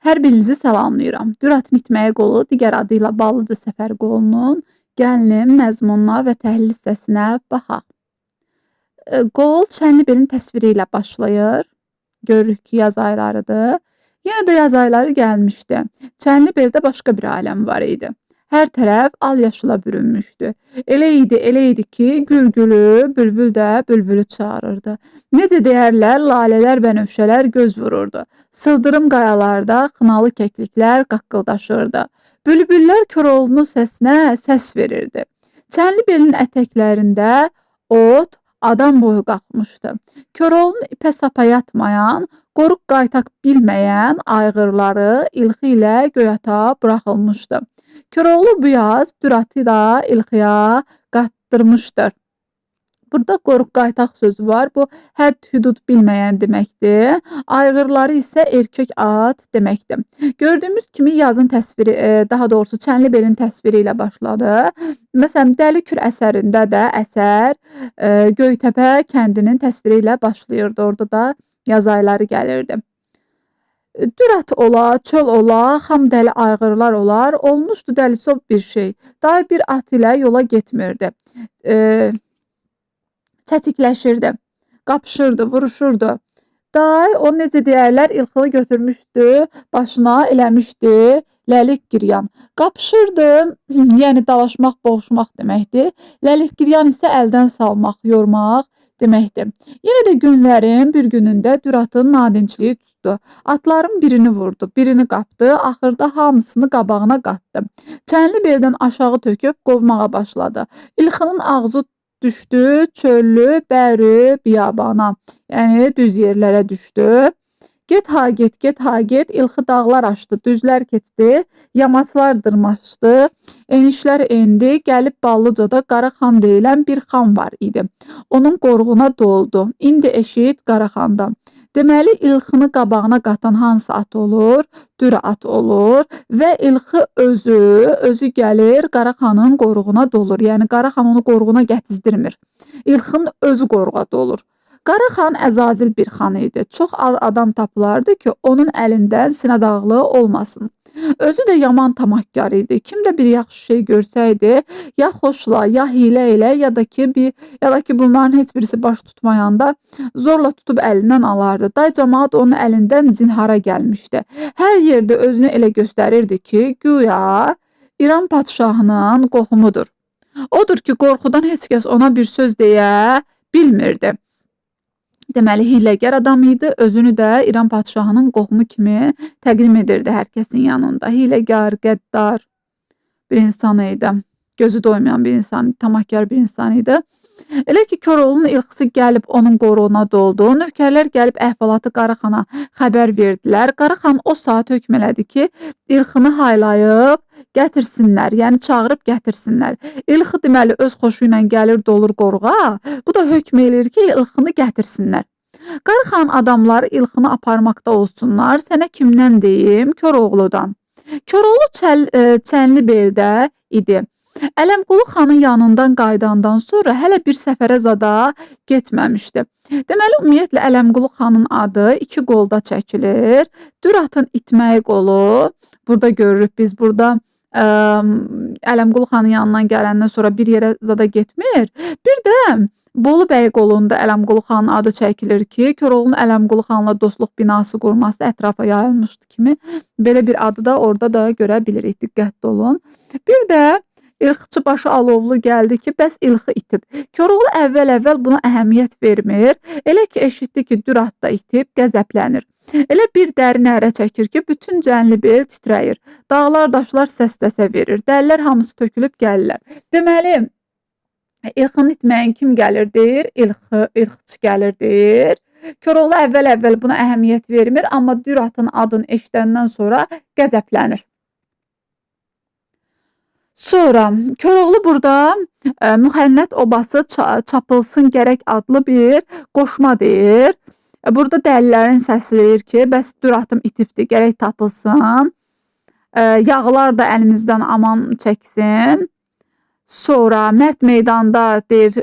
Hər birinizi salamlayıram. Dürat Nitməyə qolu, digər adıyla Ballıca Səfər qolunun gəlinin məzmununa və təhlil hissəsinə baxaq. Qol Çənlibelin təsviri ilə başlayır. Görürük ki, yaz aylarıdır. Yenə də yaz ayları gəlmişdi. Çənlibeldə başqa bir aləm var idi. Hər tərəf al-yaşıla bürünmüşdü. Elə idi ki, gülgülü, bülbül də bülbülü çağırırdı. Necə deyərlər, lalələr, bənövşələr göz vururdu. Sıldırım qayalarda xınalı kəkliklər qaqqıldaşırdı. Bülbüllər Koroğlunun səsinə səs verirdi. Çənlibelin ətəklərində ot, adam boyu qalxmışdı. Koroğlunun ipə sapa yatmayan, qoruq qaytaq bilməyən ayğırları ilxi ilə göyata buraxılmışdı. Koroğlu bu yaz Düratı da ilxiya qatdırmışdır. Burada qoruq qaytaq sözü var. Bu hədd hüdud bilməyən deməkdir. Ayğırları isə erkək at deməkdir. Gördüyümüz kimi yazın təsviri, daha doğrusu Çənlibelin təsviri ilə başladı. Məsələn, Dəli Kür əsərində də əsər Göytəpə kəndinin təsviri ilə başlayırdı. Orada da yaz ayları gəlirdi. Dürat ola, çöl ola, xam dəli ayğırlar olar. Olmuşdu dəlisov bir şey. Day bir at ilə yola getmirdi. Tətikləşirdi, qapışırdı, vuruşurdu. Day, o necə deyərlər, ilxını götürmüşdü, başına eləmişdi ləlik giryan. Qapışırdı, yəni dalaşmaq, boğuşmaq deməkdir. Ləlik giryan isə əldən salmaq, yormaq deməkdir. Yenə də günlərin bir günündə Düratın nadinçliyi tutdu. Atların birini vurdu, birini qapdı, axırda hamısını qabağına qatdı. Çənlibeldən aşağı töküb qovmağa başladı. İlxının ağzı düşdü çöllü, bəri, biyabana, yəni düz yerlərə düşdü. Get ha get, ilxı dağlar aşdı, düzlər keçdi, yamaçlar dırmaşdı, enişlər endi, gəlib Ballıcada Qaraxan deyilən bir xan var idi. Onun qoruğuna doldu, indi eşit Qaraxandan. Deməli, ilxını qabağına qatan hansı at olur? Dürə at olur və ilxı özü gəlir Qaraxanın qoruğuna dolur. Yəni, Qaraxan onu qoruğuna gətizdirmir. İlxının özü qoruğa dolur. Qaraxan əzazil bir xan idi. Çox adam tapılardı ki, onun əlindən sinə dağlı olmasın. Özü də yaman tamahkar idi. Kim də bir yaxşı şey görsəydi, ya xoşla, ya hilə ilə, ya da ki bunların heç birisi baş tutmayanda zorla tutub əlindən alardı. Day cəmaət onun əlindən zinhara gəlmişdi. Hər yerdə özünü elə göstərirdi ki, güya İran padşahının qohumudur. Odur ki, qorxudan heç kəs ona bir söz deyə bilmirdi. Deməli, hiləgər adam idi, özünü də İran padşahının qohumu kimi təqdim edirdi hər kəsin yanında. Hiləgər, qəddar bir insan idi. Gözü doymayan bir insan, tamahkar bir insan idi. Elə ki, Koroğlunun ilxısı gəlib onun qoruğuna doldu. Nökərlər gəlib əhvalatı Qaraxana xəbər verdilər. Qaraxan o saat hökm elədi ki, ilxını haylayıb gətirsinlər, yəni çağırıb gətirsinlər. İlxı deməli öz xoşu ilə gəlir, dolur qoruğa. Bu da hökm eləyir ki, ilxını gətirsinlər. Qaraxan adamları ilxını aparmaqda olsunlar. Sənə kimdən deyim? Koroğludan. Koroğlu Çənlibeldə idi. Ələmqulu xanın yanından qayıdandan sonra hələ bir səfərə zada getməmişdi. Deməli, ümumiyyətlə Ələmqulu xanın adı iki qolda çəkilir. Düratın itməyi qolu, burada görürük biz, burada Ələmqulu xanın yanından gələndən sonra bir yerə zada getmir. Bir də Bolu bəy qolunda Ələmqulu xanın adı çəkilir ki, Koroğlunun Ələmqulu xanla dostluq binası qurması ətrafa yayılmışdı kimi. Belə bir adı da orada da görə bilirik, diqqətli olun. Bir də İlxıçı başı alovlu gəldi ki, bəs ilxı itib. Koroğlu əvvəl buna əhəmiyyət vermir. Elə ki, eşitdi ki, Dürat da itib, qəzəblənir. Elə bir dərin ərə çəkir ki, bütün Çənlibel titrəyir. Dağlar, daşlar səs-səsə verir. Dəlilər hamısı tökülüb gəlirlər. Deməli, ilxını itməyən kim gəlir deyir? İlxıçı gəlir deyir. Koroğlu əvvəl buna əhəmiyyət vermir, amma Düratın adını eşidəndən sonra qəzəblənir. Sonra Koroğlu burada Müxənnət obası çapılsın gərək adlı bir qoşma deyir. Burada dəlilərin səsləyir ki, bəs Düratım itibdir, gərək tapılsın. Yağlar da əlimizdən aman çəksin. Sonra mərd meydanda deyir,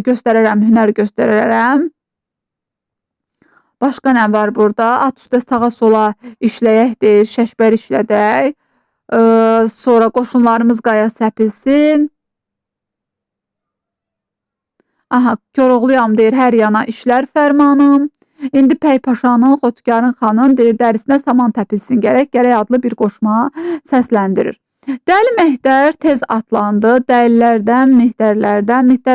göstərərəm, hünər göstərərəm. Başqa nə var burada? At üstə sağa sola işləyək deyir, şəşbər işlədək. Sonra qoşunlarımız qaya səpilsin. Aha, Koroğluyam deyir, hər yana işlər fərmanım. İndi Pəy Paşanın, Xotkarın xanın deyir, dərisinə saman təpilsin gərək adlı bir qoşma səsləndirir. Dəli Mehdər tez atlandı. Dəlilərdən, Mehdər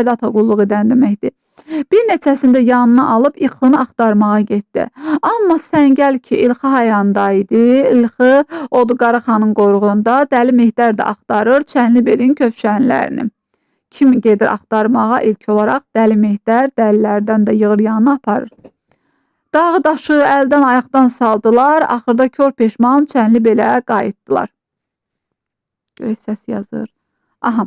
də ata qulluq edən deməkdir. Bir neçəsini də yanına alıb İlxını axtarmağa getdi. Amma Səngəl ki, İlxı hayanda idi. İlxı odu Qaraxanın qoruğunda. Dəli Mehdər də axtarır Çənlibelin kövşənlərini. Kim gedir axtarmağa? İlk olaraq Dəli Mehdər dəlilərdən də yığır yanına aparır. Dağı daşı əldən ayaqdan saldılar. Axırda kör peşman Çənlibelə qayıtdılar. Görək səs yazır. Aha.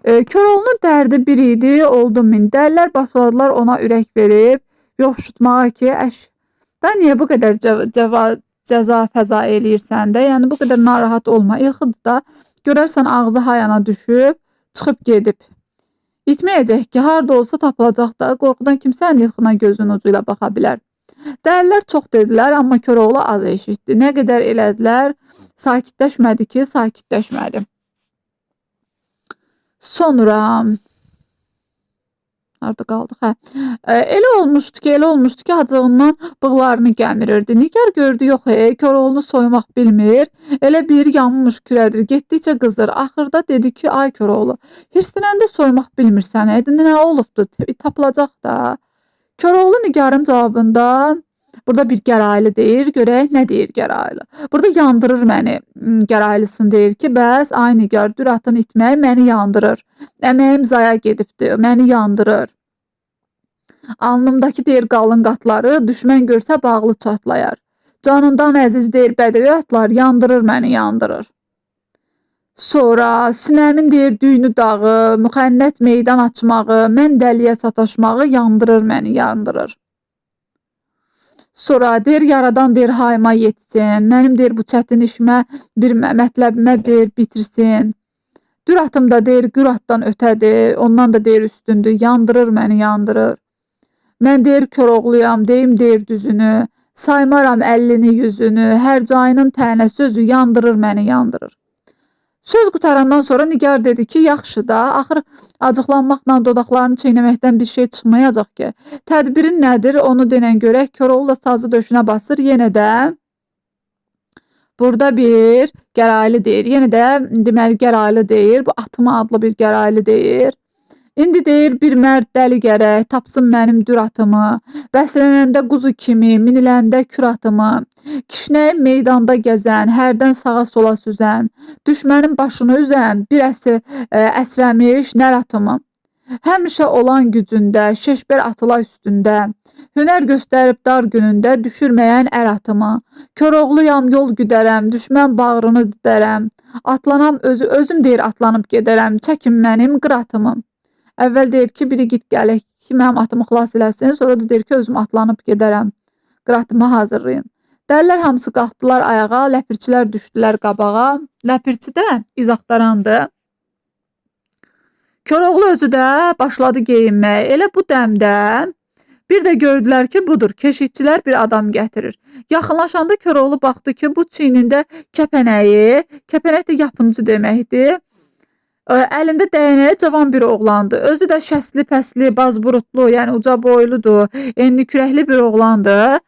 Koroğlunun dərdi bir idi, oldu min. Dəlilər başladılar ona ürək verib, yoxşutmağa ki, da niyə bu qədər cəza fəza eləyirsən də, yəni bu qədər narahat olma. İlxıdır da, görərsən ağzı hayana düşüb, çıxıb gedib. İtməyəcək ki, harda olsa tapılacaq da, qorxudan kimsənin İlxına gözünün ucu ilə baxa bilər. Dəlilər çox dedilər, amma Koroğlu az eşitdi. Nə qədər elədilər, sakitləşmədi ki, sakitləşmədi. Sonra harda qaldıq? Hə. Elə olmuşdu ki, acığından bığlarını gəmirirdi. Nigar gördü, yox, Koroğlunu soymaq bilmir. Elə bir yanmış kürədir. Getdikcə qızır. Axırda dedi ki, ay Koroğlu, hirslənəndə soymaq bilmirsən. Nə olubdu? Tapılacaq da. Koroğlu Nigarın cavabında burada bir gəraylı deyir. Görək nə deyir gəraylı. Burada yandırır məni gəraylıсын deyir ki, bəs ay Nigar, Düratın itməyi məni yandırır. Əməyim zaya gedibdir, məni yandırır. Alnımdakı deyir qalın qatları düşmən görsə bağlı çatlayar. Canından əziz deyir bədəvi atlar, yandırır məni, yandırır. Sonra sinəmin deyir düyünü dağı, müxənnət meydan açmağı, mən dəliyə sataşmağı yandırır məni, yandırır. Sonra deyir yaradan deyir hayıma yetsin, mənim deyir bu çətin işimə bir mətləbimə deyir bitirsin. Düratım da deyir Güratdan ötədir, ondan da deyir üstündür, yandırır məni, yandırır. Mən deyir Koroğluyam, deyim deyir düzünü, saymaram əlini yüzünü, hər cayının tənə sözü yandırır məni, yandırır. Söz qutarandan sonra Nigar dedi ki, yaxşı da, axır acıqlanmaqla dodaqlarını çeynəməkdən bir şey çıxmayacaq ki. Tədbirin nədir, onu denən görək. Koroğlu da sazı döşünə basır, yenə də burada bir gəraylı deyir. Yenə də deməli gəraylı deyir, bu Atımı adlı bir gəraylı deyir. İndi deyir bir mərd dəli gərək, tapsın mənim Düratımı, bəslənəndə quzu kimi, miniləndə küratımı, kişnəyim meydanda gəzən, hərdən sağa sola süzən, düşmənin başını üzən, bir əsrəmiş nəratımı. Həmişə olan gücündə, şeşber atıla üstündə, hünər göstərib dar günündə düşürməyən ər atımı, Koroğluyam yol güdərəm, düşmən bağrını didərəm, atlanam özüm deyir atlanıb gedərəm, çəkin mənim qıratımı. Əvvəl deyir ki, biri git gələk ki, mənim atımı xilas eləsin. Sonra da deyir ki, özüm atlanıb gedərəm. Qıratımı hazırlayın. Dəlilər hamısı qalxdılar ayağa, ləpirçilər düşdülər qabağa. Ləpirçi də iz axtarandı. Koroğlu özü də başladı geyinməyə. Elə bu dəmdə bir də gördülər ki, budur. Keşikçilər bir adam gətirir. Yaxınlaşanda Koroğlu baxdı ki, bu çiynində kəpənəyi, kəpənək də yapıncı deməkdir. Əlində dəyənəyə cavan bir oğlandı. Özü də şəsli, pəsli, bazburutlu, yəni uca boyludur, enli kürəkli bir oğlandı.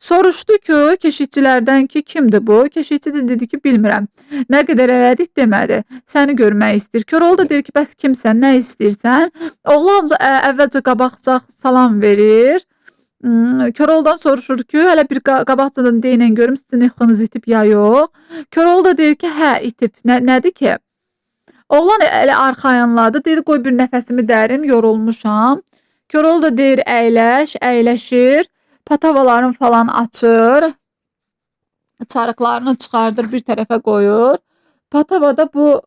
Soruşdu ki, keşikçilərdən ki, kimdir bu? Keşikçi də dedi ki, bilmirəm. Nə qədər elədik demədi. Səni görmək istəyir. Koroğlu da deyir ki, bəs kimsən, nə istəyirsən? Oğlan əvvəlcə qabaqcaq salam verir. Koroğludan soruşur ki, hələ bir qabaqcadan deyinən görüm sizin ixınız itib ya yox. Koroğlu da deyir ki, hə itib. Nədir ki? Oğlan elə arxayanladı, deyir qoy bir nəfəsimi dərim, yorulmuşam. Koroğlu da deyir əyləş, əyləşir, patavalarını falan açır, çarıqlarını çıxardır, bir tərəfə qoyur. Patavada bu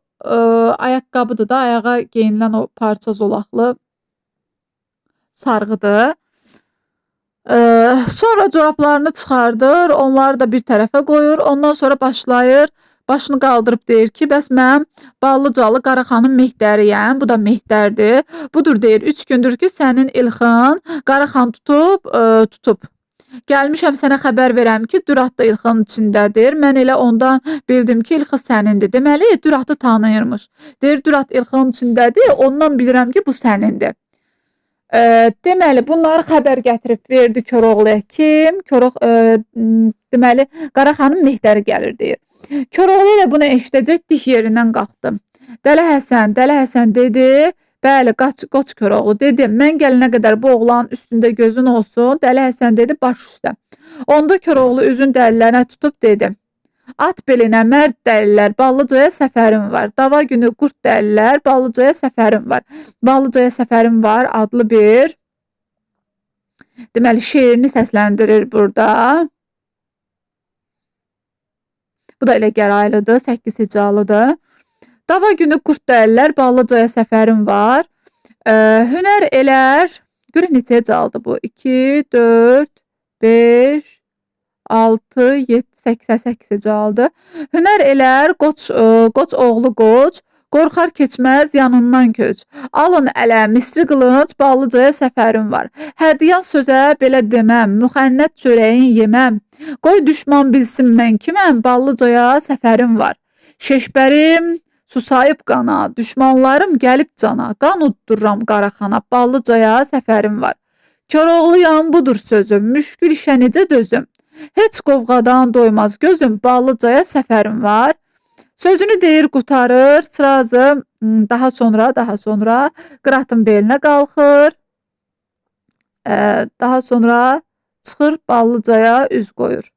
ayaqqabıdır da, ayağa geyinilən o parça zolaqlı sarğıdır. Sonra corablarını çıxardır, onları da bir tərəfə qoyur, ondan sonra başlayır. Başını qaldırıb deyir ki, bəs mən Ballıcalı Qaraxanın Mehdəriyəm, bu da Mehdərdir. Budur deyir, 3 gündür ki, sənin İlxın Qaraxan tutub. Gəlmişəm sənə xəbər verəm ki, Dürat da ilxının içindədir. Mən elə ondan bildim ki, ilxı sənindir. Deməli, Düratı tanıyırmış. Deyir, Dürat ilxının içindədir, ondan bilirəm ki, bu sənindir. Deməli, bunları xəbər gətirib verdi Koroğluya. Kim? Deməli, Qaraxanın mehdəri gəlir deyir. Koroğlu ilə bunu eşidəcək diş yerindən qalxdı. Dəli Həsən dedi, bəli, qoç Koroğlu dedi, mən gələnə qədər bu oğlanın üstündə gözün olsun. Dəli Həsən dedi, baş üstə. Onda Koroğlu üzün dəlilərinə tutub dedi, at belinə mərd dəlilər, Ballıcaya səfərim var. Dava günü qurd dəlilər, Ballıcaya səfərim var. Ballıcaya səfərim var adlı bir deməli şeirini səsləndirir burada. Bu da elə gəraylıdır, 8 hecalıdır. Dava günü qurd dəlilər, Ballıcaya səfərim var. Hünər elər, görün neçə hecalıdır bu? 2, 4, 5, 6, 7, 88 hecalıdır. Hünər elər, qoç oğlu qoç, qorxar keçməz yanından köç. Alın ələ, misri qılınc, Ballıcaya səfərim var. Hərdiyan sözə belə deməm, müxənnət çörəyin yeməm. Qoy düşman bilsin mən kiməm, Ballıcaya səfərim var. Şeşbərim susayıb qana, düşmanlarım gəlib cana, qan uddururam Qaraxana, Ballıcaya səfərim var. Koroğluyam budur sözüm, müşkül işə necə dözüm. Heç qovğadan doymaz gözüm, Ballıcaya səfərim var. Sözünü deyir qutarır, sırazı daha sonra Qıratın belinə qalxır. Daha sonra çıxır Ballıcaya üz qoyur.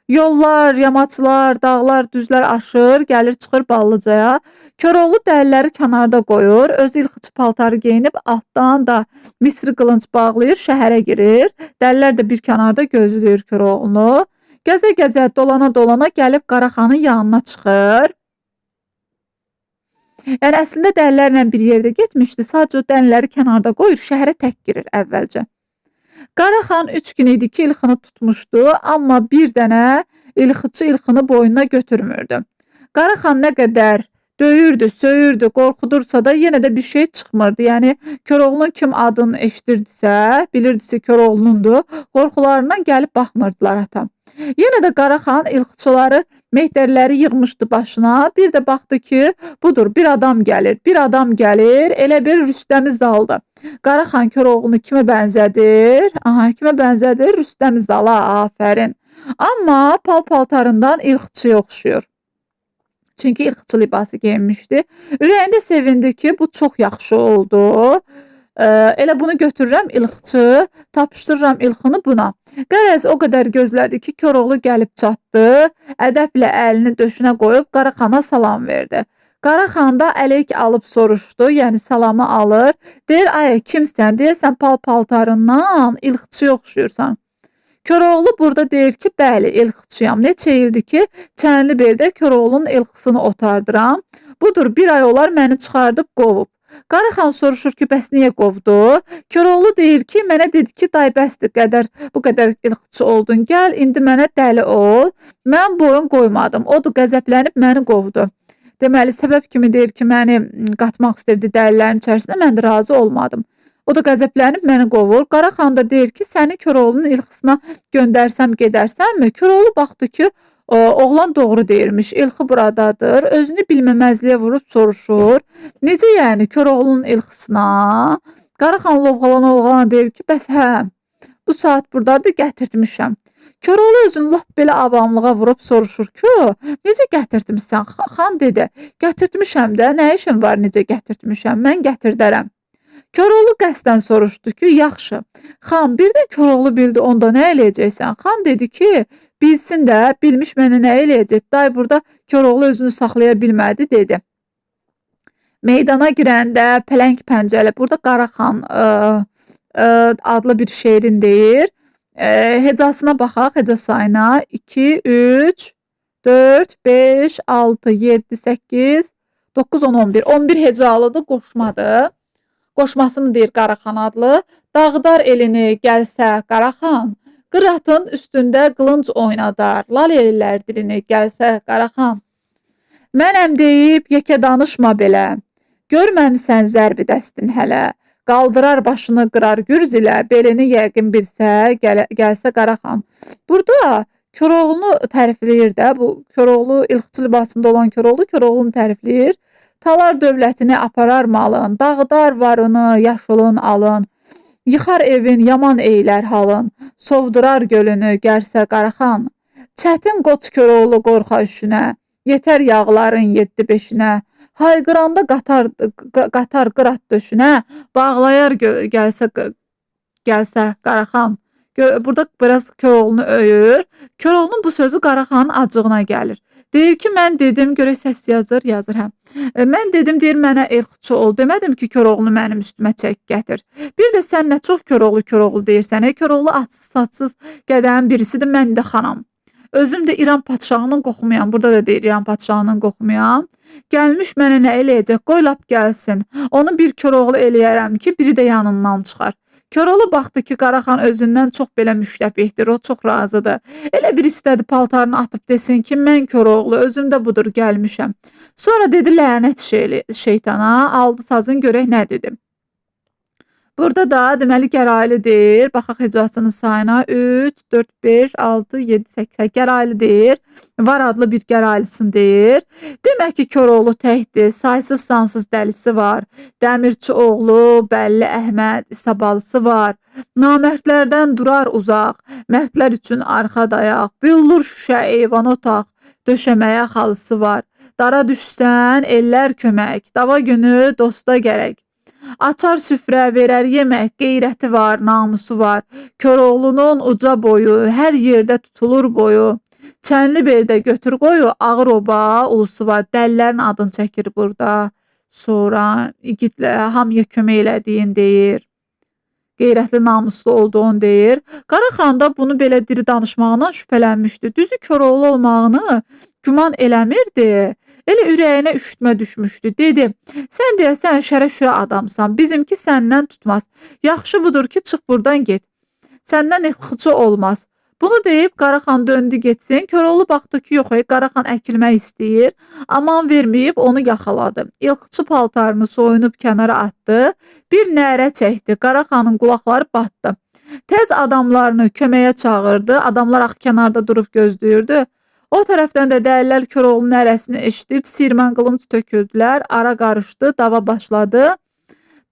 Yollar, yamaçlar, dağlar, düzlər aşır, gəlir çıxır Ballıcaya. Koroğlu dəliləri kənarda qoyur, özü ilxıçı paltarı geyinib altdan da misri qılınc bağlayır, şəhərə girir. Dəlilər də bir kənarda gözləyir Koroğlunu. Gəzə-gəzə, dolana-dolana gəlib Qaraxanın yanına çıxır. Yəni əslində dəlilərlə bir yerdə getmişdi, sadəcə o dəliləri kənarda qoyur, şəhərə tək girir əvvəlcə. Qaraxan 3 gün idi ki, ilxını tutmuşdu, amma bir dənə ilxıçı ilxını boynuna götürmürdü. Qaraxan nə qədər döyürdü, söyürdü, qorxudursa da yenə də bir şey çıxmırdı. Yəni Koroğlunun kim adını eşidirdisə, bilirdisə Koroğlunundur, qorxularından gəlib baxmırdılar ata. Yenə də Qaraxan ilxıçıları, mehdərləri yığmışdı başına. Bir də baxdı ki, budur, bir adam gəlir, elə bir Rüstəmi Zaldı. Qaraxan Koroğlunu kimə bənzədir? Kimə bənzədir? Rüstəmi Zala, afərin. Amma pal-paltarından ilxıçıya oxşuyur. Çünki ilxıçı libası geyinmişdi. Ürəyində sevindi ki, bu çox yaxşı oldu. Elə bunu götürürəm ilxıçı, tapışdırıram ilxını buna. Qərəz o qədər gözlədi ki, Koroğlu gəlib çatdı. Ədəblə əlini döşünə qoyub Qaraxana salam verdi. Qaraxan da əleyk alıb soruşdu, yəni salamı alır. Deyir, ay kimsən? Deyəsən pal-paltarından ilxıçıya oxşuyursan. Koroğlu burada deyir ki, bəli, ilxıçıyam. Neçə ildir ki, Çənlibeldə Koroğlunun ilxısını otardıram. Budur, bir ay olar məni çıxardıb qovub. Qaraxan soruşur ki, bəs niyə qovdu? Koroğlu deyir ki, mənə dedi ki, day bəsdir, bu qədər ilxıçı oldun, gəl, indi mənə dəli ol. Mən boyun qoymadım, odur qəzəblənib məni qovdu. Deməli, səbəb kimi deyir ki, məni qatmaq istirdi dəlilərin içərisinə, mən də razı olmadım. O da qəzəblənib məni qovur. Qaraxan da deyir ki, səni Koroğlunun ilxısına göndərsəm, gedərsənmi? Koroğlu baxdı ki, oğlan doğru deyirmiş, ilxı buradadır. Özünü bilməməzliyə vurub soruşur. Necə yəni Koroğlunun ilxısına? Qaraxan lovğalana deyir ki, bəs hə, bu saat buradadır, gətirtmişəm. Koroğlu özünü lap belə avamlığa vurub soruşur ki, necə gətirtmişsən? Xan dedi, gətirtmişəm də, nə işin var necə gətirtmişəm, mən gətirdərəm. Koroğlu qəsdən soruşdu ki, yaxşı, xan birdən Koroğlu bildi, onda nə eləyəcəksən? Xan dedi ki, bilsin də, bilmiş mənə nə eləyəcək? Day burada Koroğlu özünü saxlaya bilmədi, dedi. Meydana girəndə pələng pəncəli, burada Qaraxan adlı bir şeirin deyir. Hecasına baxaq, heca sayına 2, 3, 4, 5, 6, 7, 8, 9, 10, 11. 11 hecalıdır, qoşmadır. Qoşmasını deyir Qaraxan adlı. Dağdar elini gəlsə Qaraxan, Qıratın üstündə qılınc oynadar. Lal ellər dilini gəlsə Qaraxan. Mənəm deyib yekə danışma belə. Görməmisən zərbi dəstin hələ. qaldırar başını qırar gürz ilə, belini yəqin bilsə, gəlsə Qaraxan. Burada Koroğlunu tərifləyir də, bu Koroğlu ilxıçı libasında olan Koroğlu Koroğlunu tərifləyir. Talar dövlətini aparar malın, dağıdar varını, yaşılın alın. Yıxar evin, yaman eylər halın, sovdurar gölünü, gərsə Qaraxan. Çətin qoç Koroğlu qorxa üşünə, yetər yağların 7-5-inə. Hayqıranda qatar qırat döşünə, bağlayar gəlsə Qaraxan. Burada biraz Koroğlunu öyür. Koroğlunun bu sözü Qaraxanın acığına gəlir. Deyir ki, mən dedim, görək səs yazır, hə. Mən dedim, deyir, mənə elxıçı ol. Demədim ki, Koroğlunu mənim üstümə çək, gətir. Bir də sən nə çox Koroğlu deyirsən. Koroğlu atsız-satsız qədəmin birisidir, mən də xanam. Özüm də İran padşahının qoxumayam. Burada da deyir, İran padşahının qoxumayam. Gəlmiş mənə nə eləyəcək? Qoy lap gəlsin. Onu bir Koroğlu eləyərəm ki, biri də yanından çıxar. Koroğlu baxdı ki, Qaraxan özündən çox belə müştəbihdir, o çox razıdır. Elə bir istədi paltarını atıb desin ki, mən Koroğlu, özüm də budur, gəlmişəm. Sonra dedi, lənət şeytana, aldı sazın görək nə dedim. Burada da deməli gəraylıdır. Baxaq hecasının sayına 3, 4, 5, 6, 7, 8 gəraylıdır. Var adlı bir gəraylıсын deyir. Demək ki, Koroğlu təkdir, saysız sansız dəlisi var. Dəmirçi oğlu, Bəlli Əhməd, İsabalısı var. Namərdlərdən durar uzaq, mərdlər üçün arxa dayaq. Büllur şüşə, eyvan otaq, döşəməyə xalısı var. Dara düşsən, ellər kömək, dava günü dosta gərək. Açar süfrə, verər yemək, qeyrəti var, namusu var. Koroğlunun uca boyu, hər yerdə tutulur boyu. Çənli beldə götür qoyu, ağır oba, ulusu var. Dəllərin adını çəkir burada. Sonra igidlə hamıya kömək elədiyin deyir. Qeyrətli namuslu olduğunu deyir. Qaraxan da bunu belə diri danışmağından şübhələnmişdi. Düzü Koroğlu olmağını güman eləmirdi. Elə ürəyinə üşütmə düşmüşdü. Dedi, sən deyəsən şərə-şürə adamsan, bizimki səndən tutmaz. Yaxşı budur ki, çıx buradan get. Səndən ilxıçı olmaz. Bunu deyib Qaraxan döndü getsin. Koroğlu baxdı ki, yox, Qaraxan əkilmək istəyir. Aman verməyib onu yaxaladı. İlxıçı paltarını soyunub kənara atdı. Bir nərə çəkdi. Qaraxanın qulaqları batdı. Tez adamlarını köməyə çağırdı. Adamlar axı kənarda durub gözləyirdi. O tərəfdən də dəlilər Koroğlunun nərəsini eşidib sirmən qılınc tökürdülər. Ara qarışdı, dava başladı.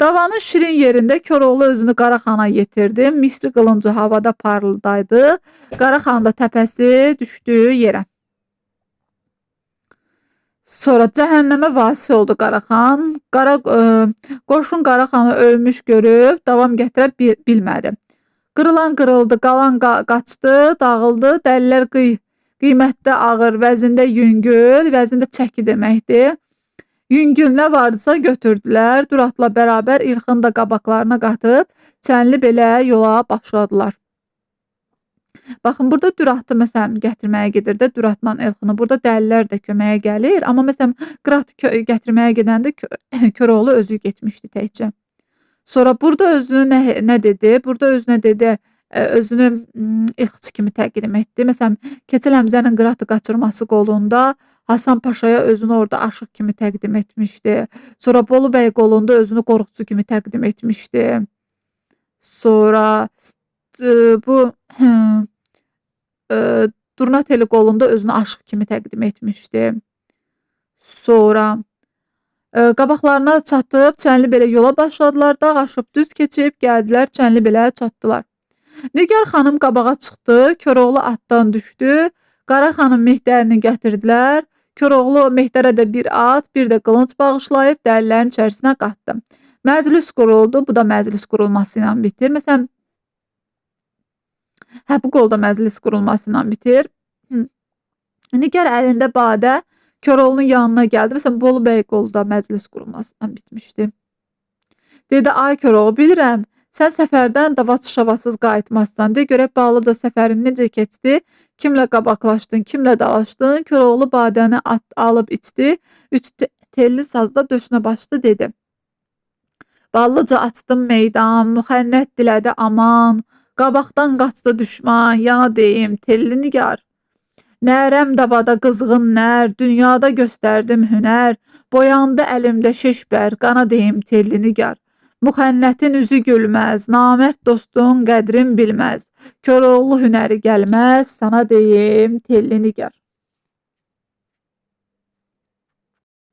Davanın şirin yerində Koroğlu özünü Qaraxana yetirdi. Misri qılıncı havada parıldaydı. Qaraxan da təpəsi düşdü yerə. Sonra cəhənnəmə vasi oldu Qaraxan. Qoşun Qaraxanı ölmüş görüb davam gətirə bilmədi. Qırılan qırıldı, qalan qaçdı, dağıldı. Dəlilər qiymətdə ağır, vəzində yüngül, vəzində çəki deməkdir. Yüngül nə vardısa götürdülər. Duratla bərabər İlxını da qabaqlarına qatıb, çənli belə yola başladılar. Baxın, burada Düratı məsələn gətirməyə gedir də, Düratla İlxını. Burada dəlilər də köməyə gəlir. Amma məsələn, Qıratı gətirməyə gedəndə Koroğlu özü getmişdi təkcə. Sonra burada özünü nə dedi? Burada özünə dedi, özünü ilxıçı kimi təqdim etdi. Məsələn, Keçəl Həmzənin Qıratı qaçırması qolunda Hasan Paşaya özünü orada aşıq kimi təqdim etmişdi. Sonra Bolu bəy qolunda özünü qorxucu kimi təqdim etmişdi. Sonra bu Durnateli qolunda özünü aşıq kimi təqdim etmişdi. Sonra qabaqlarına çatıb Çənlibelə yola başladılar. Dağ aşıb düz keçib gəldilər, Çənlibelə çatdılar. Nigar xanım qabağa çıxdı, Koroğlu atdan düşdü. Qara xanım mehdərini gətirdilər. Koroğlu mehdərə də bir at, bir də qılınc bağışlayıb dəlilərin içərisinə qatdı. Məclis quruldu. Bu da məclis qurulması ilə bitir. Məsələn, bu qolda məclis qurulması ilə bitir. Nigar əlində badə Koroğlunun yanına gəldi. Məsələn, Bolu bəy qolda məclis qurulması ilə bitmişdi. Dedi, ay Koroğlu, bilirəm, sən səfərdən davasız-şavasız qayıtmazsan. De, görək Bağlıca səfərin necə keçdi? Kimlə qabaqlaşdın, kimlə dalaşdın? Koroğlu badəni alıb içdi. 3 telli sazda döşünə başdı, dedi. Ballıca açdım meydan, müxənnət dilədi aman. Qabaqdan qaçdı düşman, yana deyim, telli nigar. Nərəm davada qızğın nər, dünyada göstərdim hünər. Boyandı əlimdə şeşbər, qana deyim telli nigar. Müxənnətin üzü gülməz, namərd dostun qədrin bilməz. Koroğlu hünəri gəlməz, sana deyim telli nigar.